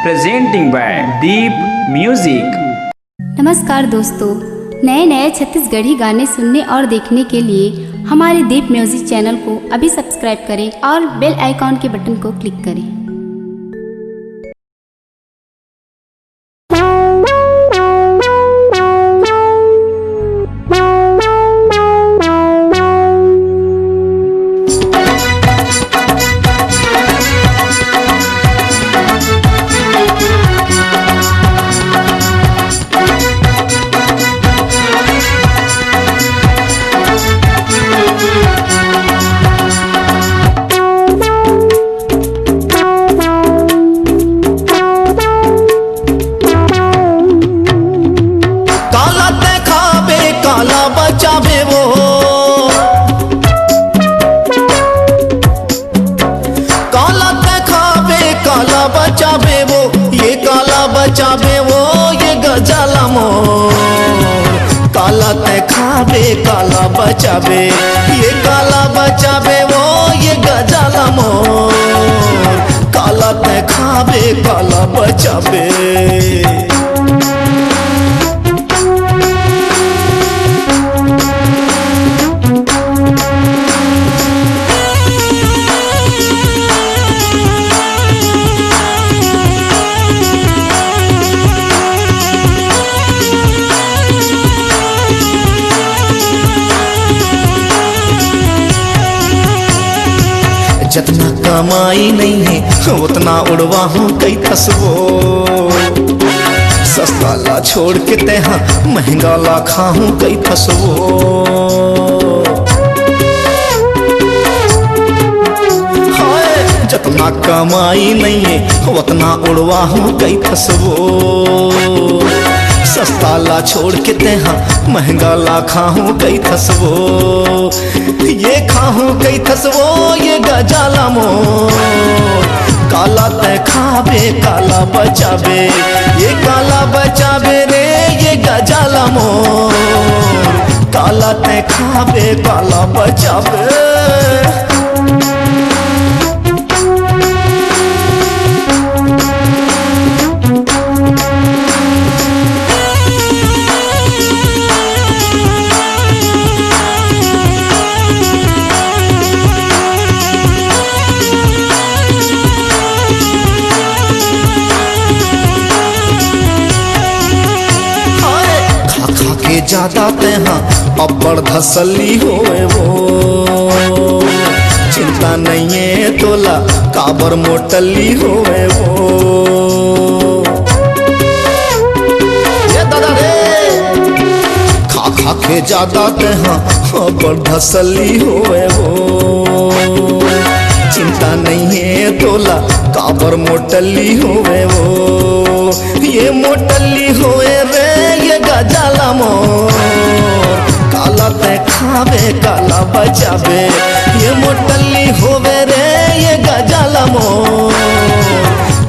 presenting by Deep Music। नमस्कार दोस्तों, नए नए छत्तीसगढ़ी गाने सुनने और देखने के लिए हमारे दीप म्यूजिक चैनल को अभी सब्सक्राइब करें और बेल आइकॉन के बटन को क्लिक करें। बचावे वो काला ते खावे काला बचावे वो, ये काला बचावे वो, ये गजाला मोर। काला ते खावे काला बचावे, ये काला बचावे वो, ये गजाला मोर। काला ते खावे काला बचावे। जितना कमाई नहीं है उतना उड़वा हूँ कई तस्वो। सस्ता ला छोड़ के तेहा महंगा ला खाऊं कई तस्वो। जितना कमाई नहीं है उतना उड़वा हूँ कई तस्वो। सस्ता ला छोड़ के तेहा महंगा ला खाऊं कई थसवो। ये खाऊं कई थसवो, ये गजाला मोर। काला ते खावे काला बचावे, ये काला बचावे रे, ये गजाला मोर। काला ते खावे काला बचावे। ज्यादा तेहा अब्बड़ धसली होए वो। चिंता नहीं है तोला काबर मोटली होए वो। ये दादा रे खा खा के ज्यादा तेहा अब्बड़ धसली होए वो। चिंता नहीं है तोला काबर मोटली होए वो। ये मोटली होए रे, ये गजाला मोर। काला ते खावे काला बचावे, ये मोटली होवे रे, ये गजाला मोर।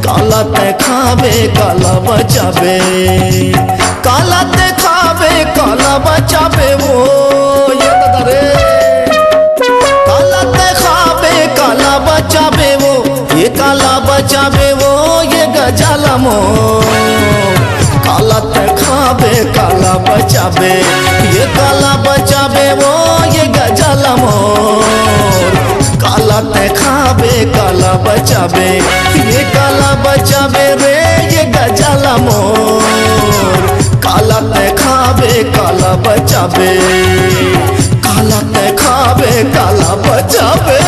काला ते खावे काला बचावे। काला ते खावे काला बचावे वो, ये दादा रे। काला ते खावे काला बचावे वो, ये काला बचावे वो, ये गजाला मोर। काला ते खावे काला बचावे, ये काला बचावे वो, ये गजाला मोर। काला ते खावे काला बचावे, ये काला बचावे रे, ये गजाला मोर। काला ते खावे काला बचावे। काला ते खावे काला बचावे।